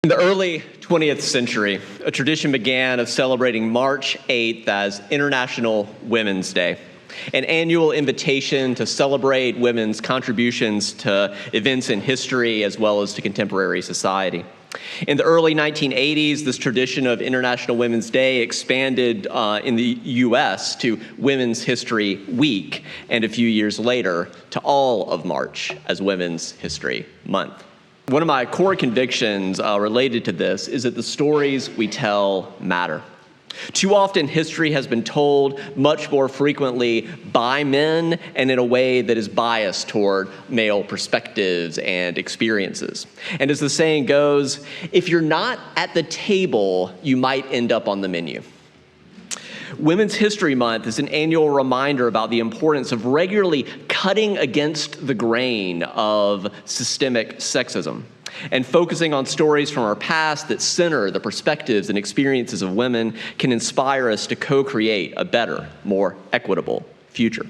In the early 20th century, a tradition began of celebrating March 8th as International Women's Day, an annual invitation to celebrate women's contributions to events in history as well as to contemporary society. In the early 1980s, this tradition of International Women's Day expanded in the U.S. to Women's History Week, and a few years later to all of March as Women's History Month. One of my core convictions related to this is that the stories we tell matter. Too often, history has been told much more frequently by men and in a way that is biased toward male perspectives and experiences. And as the saying goes, if you're not at the table, you might end up on the menu. Women's History Month is an annual reminder about the importance of regularly cutting against the grain of systemic sexism and focusing on stories from our past that center the perspectives and experiences of women can inspire us to co-create a better, more equitable future.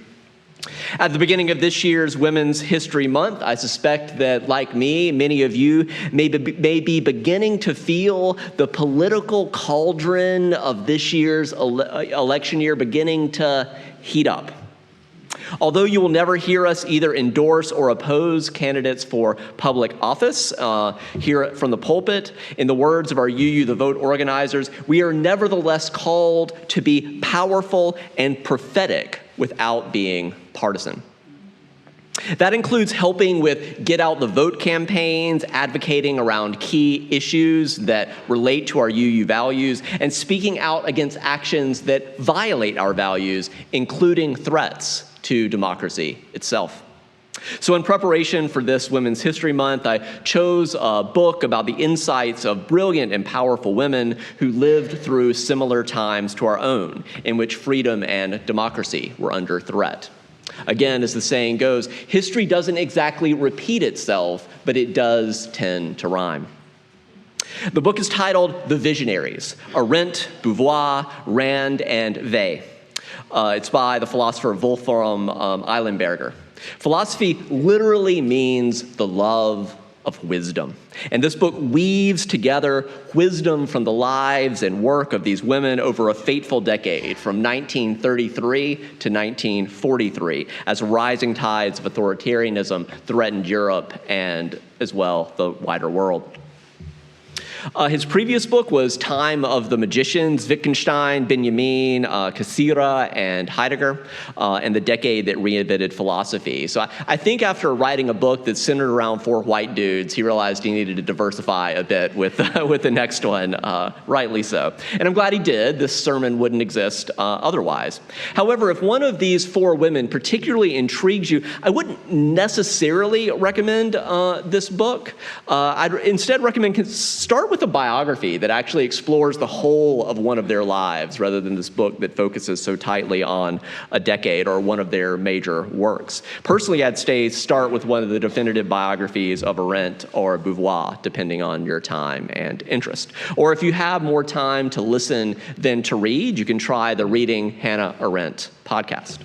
At the beginning of this year's Women's History Month, I suspect that, like me, many of you may be beginning to feel the political cauldron of this year's election year beginning to heat up. Although you will never hear us either endorse or oppose candidates for public office, hear it from the pulpit, in the words of our UU The Vote organizers, we are nevertheless called to be powerful and prophetic without being partisan. That includes helping with get out the vote campaigns, advocating around key issues that relate to our UU values, and speaking out against actions that violate our values, including threats to democracy itself. So in preparation for this Women's History Month, I chose a book about the insights of brilliant and powerful women who lived through similar times to our own, in which freedom and democracy were under threat. Again, as the saying goes, history doesn't exactly repeat itself, but it does tend to rhyme. The book is titled The Visionaries: Arendt, Beauvoir, Rand, and Weil. It's by the philosopher Wolfram Eilenberger. Philosophy literally means the love of wisdom. And this book weaves together wisdom from the lives and work of these women over a fateful decade, from 1933 to 1943, as rising tides of authoritarianism threatened Europe and, as well, the wider world. His previous book was Time of the Magicians, Wittgenstein, Benjamin, Cassirer, and Heidegger, and the decade that reinvented philosophy. So I think after writing a book that's centered around four white dudes, he realized he needed to diversify a bit with the next one, rightly so. And I'm glad he did. This sermon wouldn't exist otherwise. However, if one of these four women particularly intrigues you, I wouldn't necessarily recommend this book. I'd instead recommend start with a biography that actually explores the whole of one of their lives rather than this book that focuses so tightly on a decade or one of their major works. Personally, I'd start with one of the definitive biographies of Arendt or Beauvoir, depending on your time and interest. Or if you have more time to listen than to read, you can try the Reading Hannah Arendt podcast.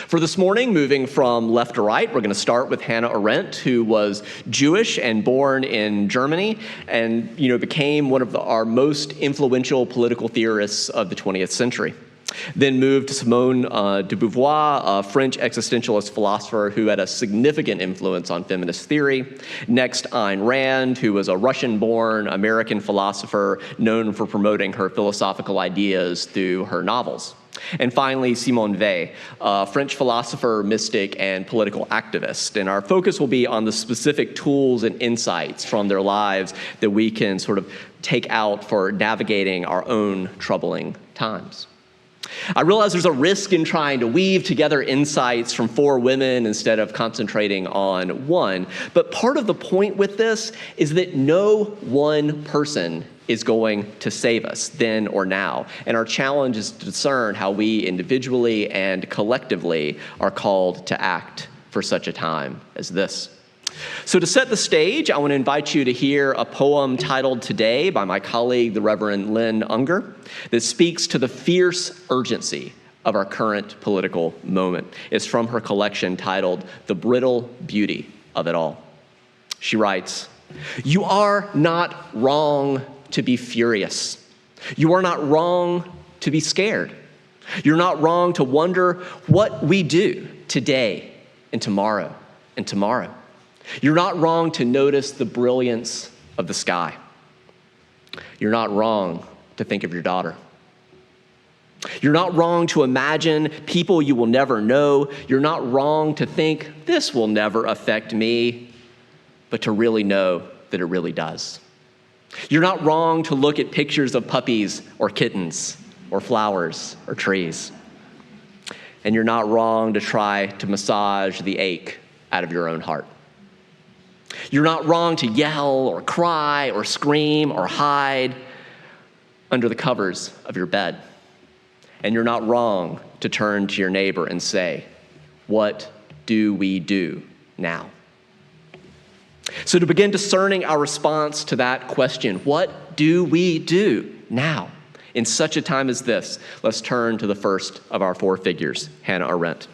For this morning, moving from left to right, we're going to start with Hannah Arendt, who was Jewish and born in Germany and became one of our most influential political theorists of the 20th century. Then moved to Simone de Beauvoir, a French existentialist philosopher who had a significant influence on feminist theory. Next, Ayn Rand, who was a Russian-born American philosopher known for promoting her philosophical ideas through her novels. And finally, Simone Weil, a French philosopher, mystic, and political activist. And our focus will be on the specific tools and insights from their lives that we can sort of take out for navigating our own troubling times. I realize there's a risk in trying to weave together insights from four women instead of concentrating on one. But part of the point with this is that no one person is going to save us then or now. And our challenge is to discern how we individually and collectively are called to act for such a time as this. So to set the stage, I want to invite you to hear a poem titled Today by my colleague, the Reverend Lynn Unger, that speaks to the fierce urgency of our current political moment. It's from her collection titled The Brittle Beauty of It All. She writes, You are not wrong to be furious. You are not wrong to be scared. You're not wrong to wonder what we do today and tomorrow and tomorrow. You're not wrong to notice the brilliance of the sky. You're not wrong to think of your daughter. You're not wrong to imagine people you will never know. You're not wrong to think, this will never affect me, but to really know that it really does. You're not wrong to look at pictures of puppies or kittens or flowers or trees. And you're not wrong to try to massage the ache out of your own heart. You're not wrong to yell or cry or scream or hide under the covers of your bed. And you're not wrong to turn to your neighbor and say, what do we do now? So to begin discerning our response to that question, what do we do now in such a time as this? Let's turn to the first of our four figures, Hannah Arendt.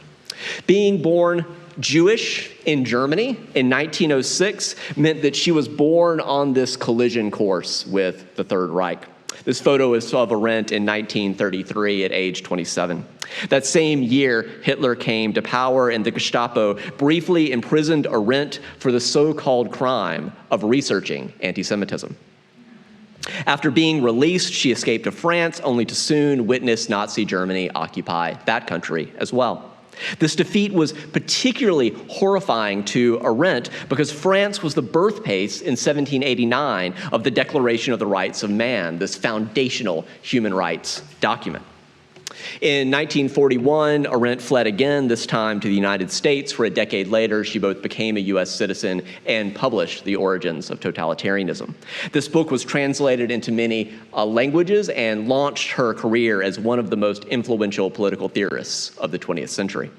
Being born Jewish in Germany in 1906 meant that she was born on this collision course with the Third Reich. This photo is of Arendt in 1933 at age 27. That same year, Hitler came to power and the Gestapo briefly imprisoned Arendt for the so-called crime of researching anti-Semitism. After being released, she escaped to France, only to soon witness Nazi Germany occupy that country as well. This defeat was particularly horrifying to Arendt because France was the birthplace in 1789 of the Declaration of the Rights of Man, this foundational human rights document. In 1941, Arendt fled again, this time to the United States, where a decade later she both became a U.S. citizen and published The Origins of Totalitarianism. This book was translated into many languages and launched her career as one of the most influential political theorists of the 20th century.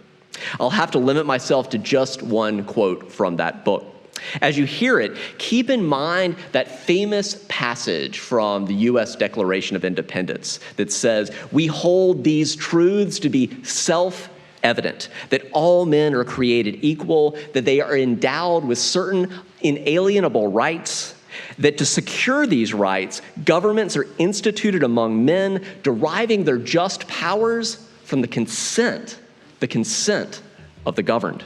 I'll have to limit myself to just one quote from that book. As you hear it, keep in mind that famous passage from the U.S. Declaration of Independence that says, we hold these truths to be self-evident, that all men are created equal, that they are endowed with certain inalienable rights, that to secure these rights, governments are instituted among men, deriving their just powers from the consent of the governed.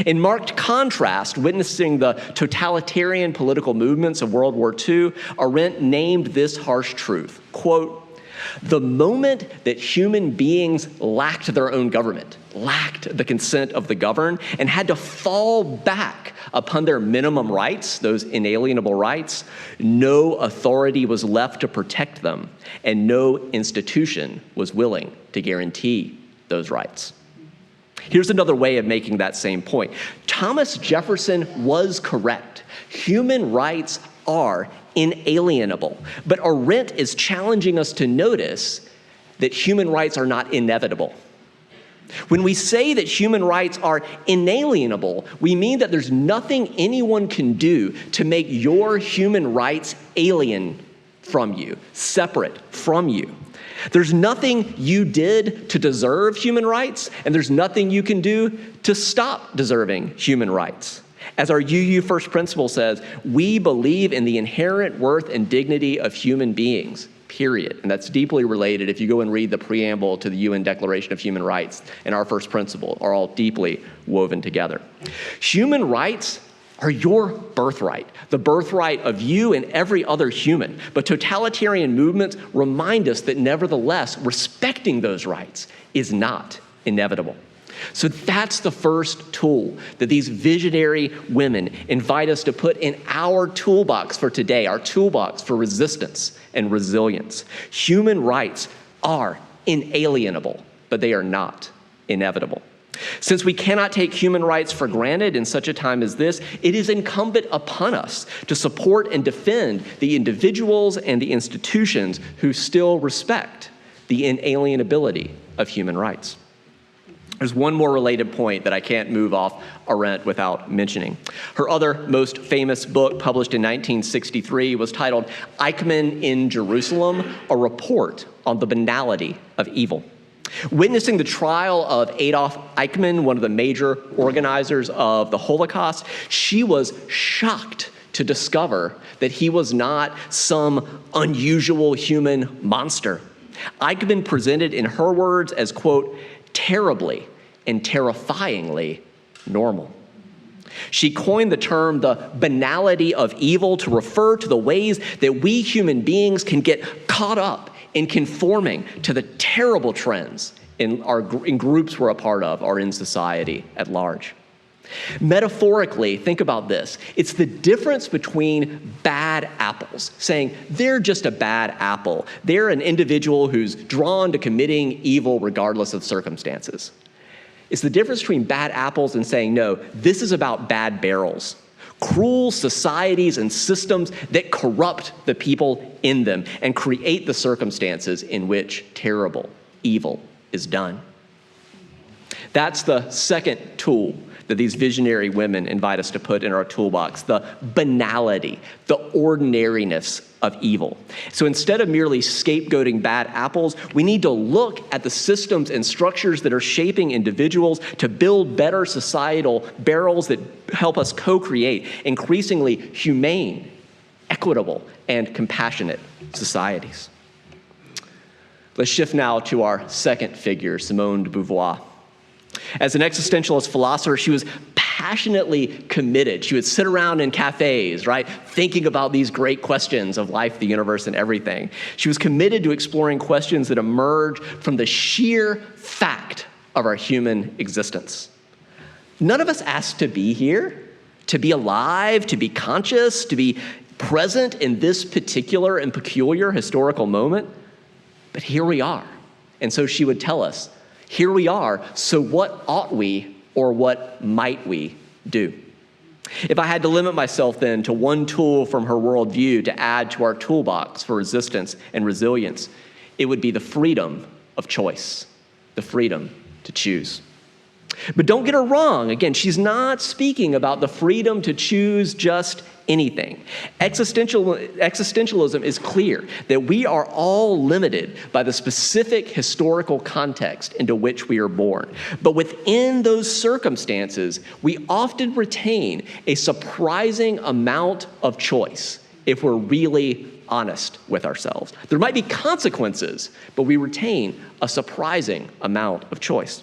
In marked contrast, witnessing the totalitarian political movements of World War II, Arendt named this harsh truth, quote, the moment that human beings lacked their own government, lacked the consent of the governed, and had to fall back upon their minimum rights, those inalienable rights, no authority was left to protect them, and no institution was willing to guarantee those rights. Here's another way of making that same point. Thomas Jefferson was correct. Human rights are inalienable. But Arendt is challenging us to notice that human rights are not inevitable. When we say that human rights are inalienable, we mean that there's nothing anyone can do to make your human rights alien from you, separate from you. There's nothing you did to deserve human rights, and there's nothing you can do to stop deserving human rights. As our UU First Principle says, we believe in the inherent worth and dignity of human beings, period. And that's deeply related. If you go and read the preamble to the UN Declaration of Human Rights and our first principle are all deeply woven together. Human rights are your birthright, the birthright of you and every other human. But totalitarian movements remind us that nevertheless, respecting those rights is not inevitable. So that's the first tool that these visionary women invite us to put in our toolbox for today, our toolbox for resistance and resilience. Human rights are inalienable, but they are not inevitable. Since we cannot take human rights for granted in such a time as this, it is incumbent upon us to support and defend the individuals and the institutions who still respect the inalienability of human rights. There's one more related point that I can't move off Arendt without mentioning. Her other most famous book, published in 1963, was titled Eichmann in Jerusalem, a report on the banality of evil. Witnessing the trial of Adolf Eichmann, one of the major organizers of the Holocaust, she was shocked to discover that he was not some unusual human monster. Eichmann presented in her words as, quote, terribly and terrifyingly normal. She coined the term the banality of evil to refer to the ways that we human beings can get caught up in conforming to the terrible trends in groups we're a part of or in society at large. Metaphorically, think about this. It's the difference between bad apples, saying they're just a bad apple. They're an individual who's drawn to committing evil regardless of circumstances. It's the difference between bad apples and saying, no, this is about bad barrels, cruel societies and systems that corrupt the people in them and create the circumstances in which terrible evil is done. That's the second tool that these visionary women invite us to put in our toolbox, the banality, the ordinariness of evil. So instead of merely scapegoating bad apples, we need to look at the systems and structures that are shaping individuals to build better societal barrels that help us co-create increasingly humane, equitable, and compassionate societies. Let's shift now to our second figure, Simone de Beauvoir. As an existentialist philosopher, she was passionately committed. She would sit around in cafes, right, thinking about these great questions of life, the universe, and everything. She was committed to exploring questions that emerge from the sheer fact of our human existence. None of us asked to be here, to be alive, to be conscious, to be present in this particular and peculiar historical moment. But here we are. And so she would tell us, here we are, so what ought we or what might we do? If I had to limit myself then to one tool from her worldview to add to our toolbox for resistance and resilience, it would be the freedom of choice, the freedom to choose. But don't get her wrong. Again, she's not speaking about the freedom to choose just anything. Existentialism is clear that we are all limited by the specific historical context into which we are born. But within those circumstances, we often retain a surprising amount of choice if we're really honest with ourselves. There might be consequences, but we retain a surprising amount of choice.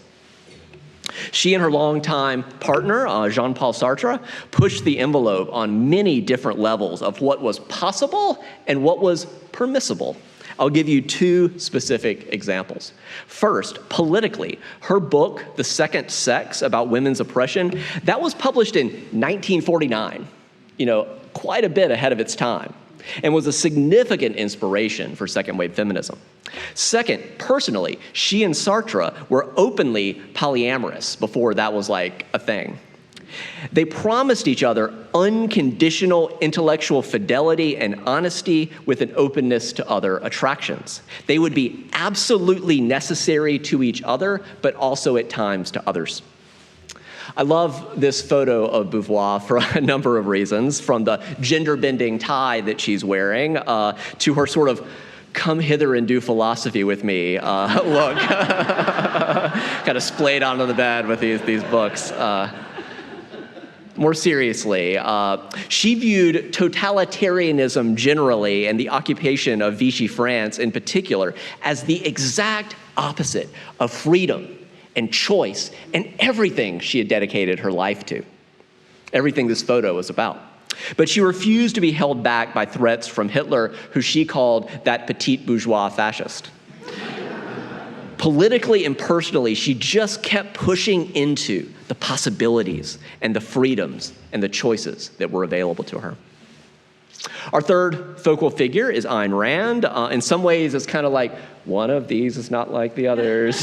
She and her longtime partner, Jean-Paul Sartre, pushed the envelope on many different levels of what was possible and what was permissible. I'll give you two specific examples. First, politically, her book, The Second Sex, about women's oppression, that was published in 1949, quite a bit ahead of its time, and was a significant inspiration for second-wave feminism. Second, personally, she and Sartre were openly polyamorous before that was like a thing. They promised each other unconditional intellectual fidelity and honesty with an openness to other attractions. They would be absolutely necessary to each other, but also at times to others. I love this photo of Beauvoir for a number of reasons, from the gender-bending tie that she's wearing to her sort of come hither and do philosophy with me look. Kind of splayed onto the bed with these books. More seriously, she viewed totalitarianism generally and the occupation of Vichy France in particular as the exact opposite of freedom and choice and everything she had dedicated her life to, everything this photo was about. But she refused to be held back by threats from Hitler, who she called that petite bourgeois fascist. Politically and personally, she just kept pushing into the possibilities and the freedoms and the choices that were available to her. Our third focal figure is Ayn Rand. In some ways, it's kind of like one of these is not like the others.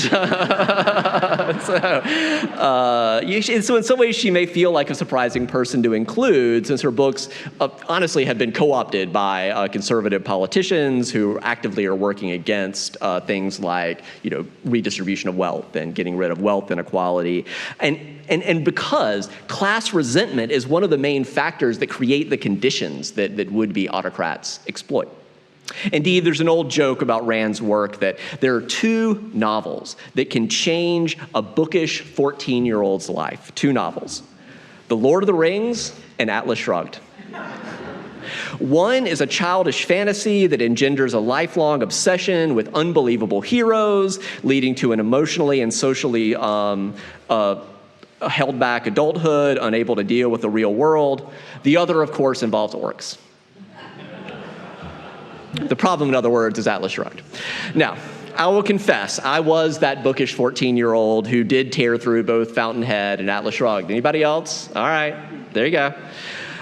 So in some ways, she may feel like a surprising person to include, since her books honestly have been co-opted by conservative politicians who actively are working against things like redistribution of wealth and getting rid of wealth inequality. And because class resentment is one of the main factors that create the conditions that would-be autocrats exploit. Indeed, there's an old joke about Rand's work that there are two novels that can change a bookish 14-year-old's life. Two novels, The Lord of the Rings and Atlas Shrugged. One is a childish fantasy that engenders a lifelong obsession with unbelievable heroes, leading to an emotionally and socially held back adulthood, unable to deal with the real world. The other, of course, involves orcs. The problem, in other words, is Atlas Shrugged. Now, I will confess, I was that bookish 14-year-old who did tear through both Fountainhead and Atlas Shrugged. Anybody else? All right, there you go.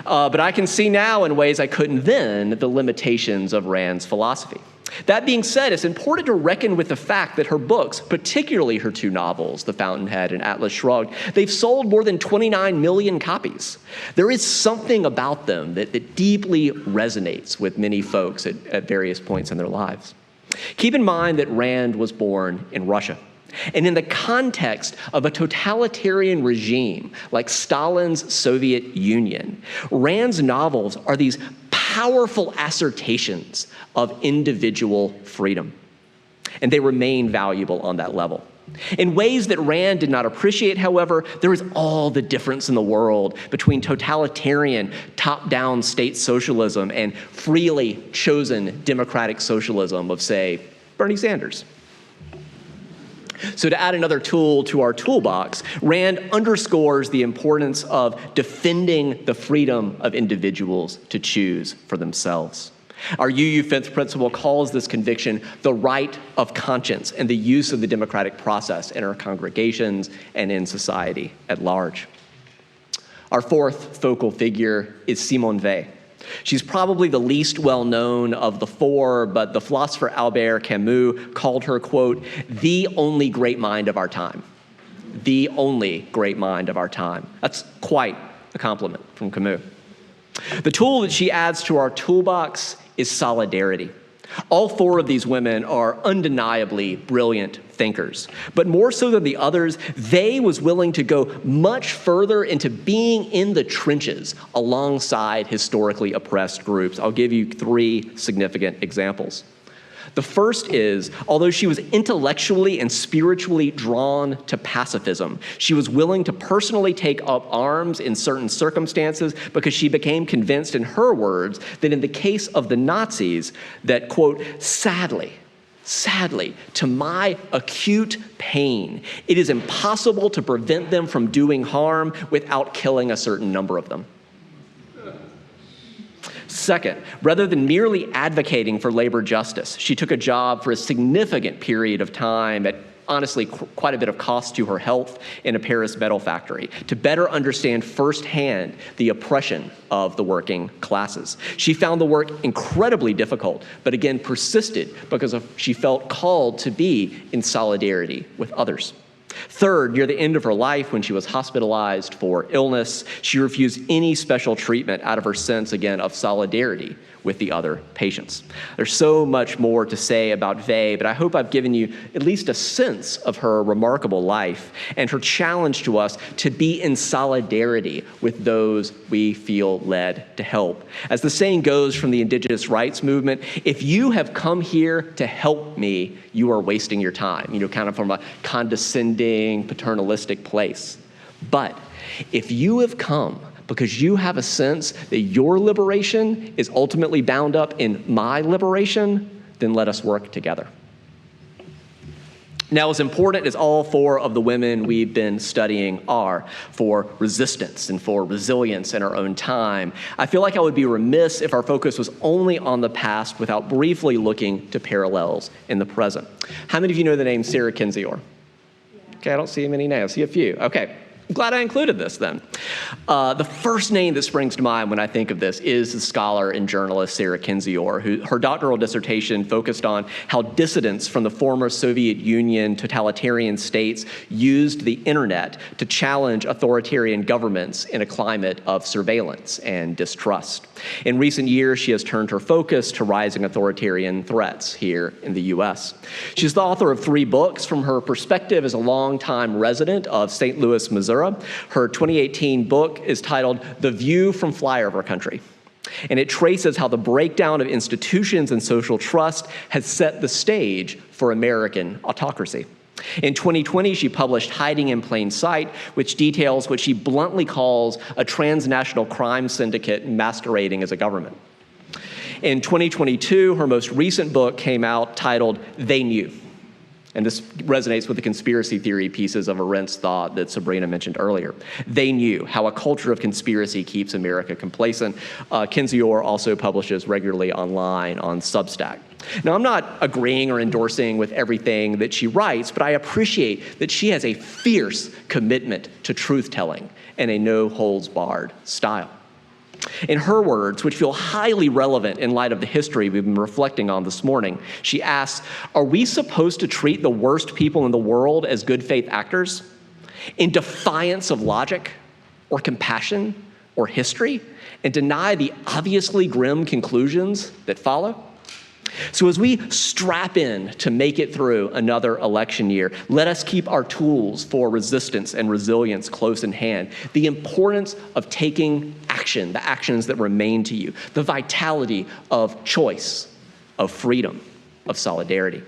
But I can see now in ways I couldn't then the limitations of Rand's philosophy. That being said, it's important to reckon with the fact that her books, particularly her two novels, The Fountainhead and Atlas Shrugged, they've sold more than 29 million copies. There is something about them that deeply resonates with many folks at various points in their lives. Keep in mind that Rand was born in Russia. And in the context of a totalitarian regime like Stalin's Soviet Union, Rand's novels are these powerful assertions of individual freedom. And they remain valuable on that level. In ways that Rand did not appreciate, however, there is all the difference in the world between totalitarian, top-down state socialism and freely chosen democratic socialism of, say, Bernie Sanders. So to add another tool to our toolbox, Rand underscores the importance of defending the freedom of individuals to choose for themselves. Our UU Fifth Principle calls this conviction the right of conscience and the use of the democratic process in our congregations and in society at large. Our fourth focal figure is Simone Weil. She's probably the least well-known of the four, but the philosopher Albert Camus called her, quote, the only great mind of our time. The only great mind of our time. That's quite a compliment from Camus. The tool that she adds to our toolbox is solidarity. All four of these women are undeniably brilliant thinkers, but more so than the others, Weil was willing to go much further into being in the trenches alongside historically oppressed groups. I'll give you three significant examples. The first is, although she was intellectually and spiritually drawn to pacifism, she was willing to personally take up arms in certain circumstances because she became convinced, in her words, that in the case of the Nazis, that, quote, sadly, to my acute pain, it is impossible to prevent them from doing harm without killing a certain number of them. Second, rather than merely advocating for labor justice, she took a job for a significant period of time at honestly quite a bit of cost to her health in a Paris metal factory to better understand firsthand the oppression of the working classes. She found the work incredibly difficult, but again persisted because she felt called to be in solidarity with others. Third, near the end of her life, when she was hospitalized for illness, she refused any special treatment out of her sense, again, of solidarity with the other patients. There's so much more to say about Weil, but I hope I've given you at least a sense of her remarkable life and her challenge to us to be in solidarity with those we feel led to help. As the saying goes from the indigenous rights movement, if you have come here to help me, you are wasting your time, kind of from a condescending, paternalistic place. But if you have come because you have a sense that your liberation is ultimately bound up in my liberation, then let us work together. Now, as important as all four of the women we've been studying are for resistance and for resilience in our own time, I feel like I would be remiss if our focus was only on the past without briefly looking to parallels in the present. How many of you know the name Sarah Kendzior? Okay, I don't see many names. I see a few. Okay. I'm glad I included this then. The first name that springs to mind when I think of this is the scholar and journalist Sarah Kendzior, who her doctoral dissertation focused on how dissidents from the former Soviet Union totalitarian states used the internet to challenge authoritarian governments in a climate of surveillance and distrust. In recent years, she has turned her focus to rising authoritarian threats here in the U.S. She's the author of 3 books from her perspective as a longtime resident of St. Louis, Missouri. Her 2018 book is titled The View from Flyover Country, and it traces how the breakdown of institutions and social trust has set the stage for American autocracy. In 2020, she published Hiding in Plain Sight, which details what she bluntly calls a transnational crime syndicate masquerading as a government. In 2022, her most recent book came out titled They Knew. And this resonates with the conspiracy theory pieces of Arendt's thought that Sabrina mentioned earlier. They Knew, How a Culture of Conspiracy Keeps America Complacent. Kinzior also publishes regularly online on Substack. Now, I'm not agreeing or endorsing with everything that she writes, but I appreciate that she has a fierce commitment to truth-telling and a no-holds-barred style. In her words, which feel highly relevant in light of the history we've been reflecting on this morning, she asks, are we supposed to treat the worst people in the world as good faith actors in defiance of logic or compassion or history and deny the obviously grim conclusions that follow? So as we strap in to make it through another election year, let us keep our tools for resistance and resilience close in hand. The importance of taking action, the actions that remain to you, the vitality of choice, of freedom, of solidarity.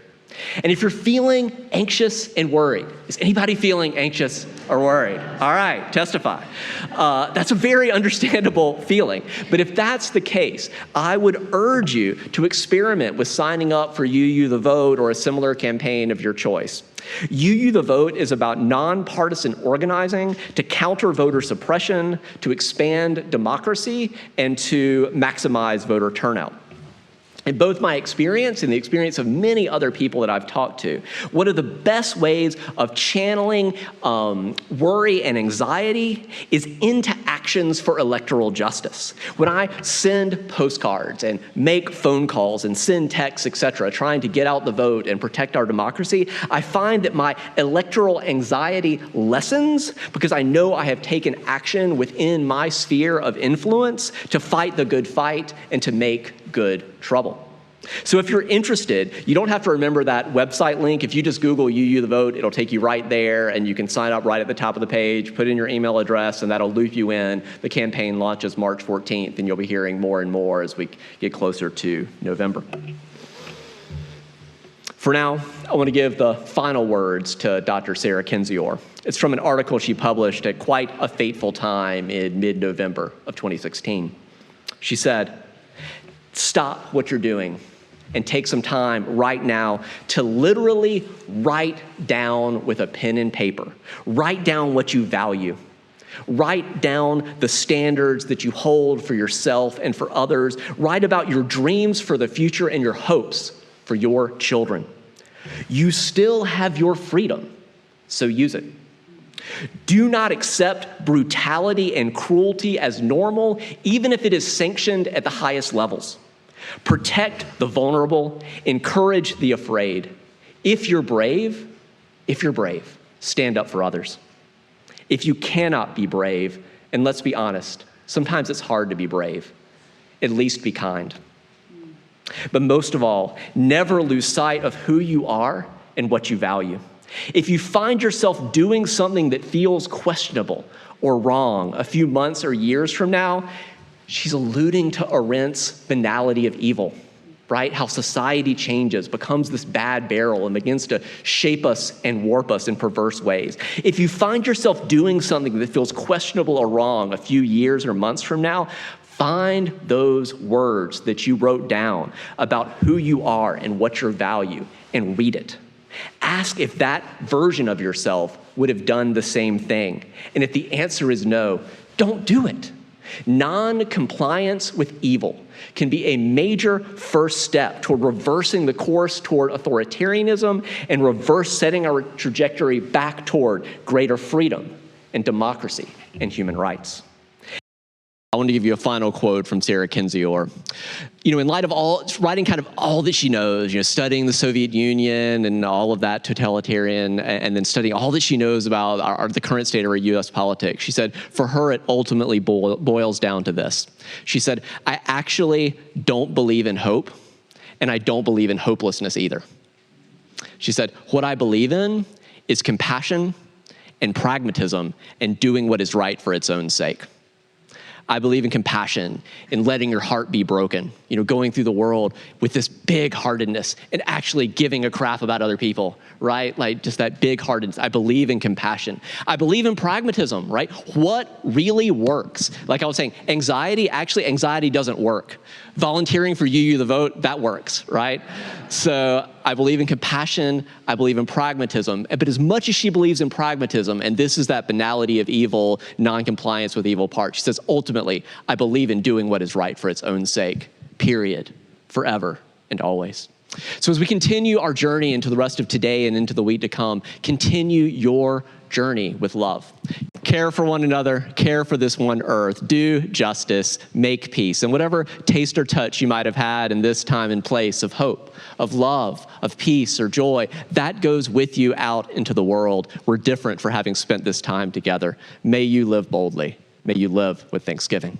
And if you're feeling anxious and worried, is anybody feeling anxious or worried? All right, testify. That's a very understandable feeling. But if that's the case, I would urge you to experiment with signing up for UU the Vote or a similar campaign of your choice. UU the Vote is about nonpartisan organizing to counter voter suppression, to expand democracy, and to maximize voter turnout. In both my experience and the experience of many other people that I've talked to, one of the best ways of channeling worry and anxiety is into actions for electoral justice. When I send postcards and make phone calls and send texts, etc., trying to get out the vote and protect our democracy, I find that my electoral anxiety lessens because I know I have taken action within my sphere of influence to fight the good fight and to make good trouble. So if you're interested, you don't have to remember that website link. If you just Google UU the Vote, it'll take you right there, and you can sign up right at the top of the page, put in your email address, and that'll loop you in. The campaign launches March 14th, and you'll be hearing more and more as we get closer to November. For now, I want to give the final words to Dr. Sarah Kinzior. It's from an article she published at quite a fateful time in mid-November of 2016. She said, stop what you're doing and take some time right now to literally write down with a pen and paper. Write down what you value. Write down the standards that you hold for yourself and for others. Write about your dreams for the future and your hopes for your children. You still have your freedom, so use it. Do not accept brutality and cruelty as normal, even if it is sanctioned at the highest levels. Protect the vulnerable, encourage the afraid. If you're brave, stand up for others. If you cannot be brave, and let's be honest, sometimes it's hard to be brave, at least be kind. But most of all, never lose sight of who you are and what you value. If you find yourself doing something that feels questionable or wrong a few months or years from now, she's alluding to Arendt's banality of evil, right? How society changes, becomes this bad barrel and begins to shape us and warp us in perverse ways. If you find yourself doing something that feels questionable or wrong a few years or months from now, find those words that you wrote down about who you are and what your value and read it. Ask if that version of yourself would have done the same thing. And if the answer is no, don't do it. Non-compliance with evil can be a major first step toward reversing the course toward authoritarianism and reverse setting our trajectory back toward greater freedom and democracy and human rights. I want to give you a final quote from Sarah Kinzior. In light of writing kind of all that she knows, studying the Soviet Union and all of that totalitarian, and then studying all that she knows about the current state of our U.S. politics, she said, for her, it ultimately boils down to this. She said, I actually don't believe in hope, and I don't believe in hopelessness either. She said, what I believe in is compassion and pragmatism and doing what is right for its own sake. I believe in compassion, in letting your heart be broken, going through the world with this big-heartedness and actually giving a crap about other people, right? Like just that big-heartedness. I believe in compassion. I believe in pragmatism, right? What really works? Like I was saying, anxiety doesn't work. Volunteering for you the vote, that works, right? So I believe in compassion, I believe in pragmatism, but as much as she believes in pragmatism, and this is that banality of evil, non-compliance with evil part, she says, ultimately, I believe in doing what is right for its own sake, period, forever and always. So as we continue our journey into the rest of today and into the week to come, continue your journey with love. Care for one another, care for this one earth, do justice, make peace, and whatever taste or touch you might have had in this time and place of hope, of love, of peace or joy, that goes with you out into the world. We're different for having spent this time together. May you live boldly. May you live with thanksgiving.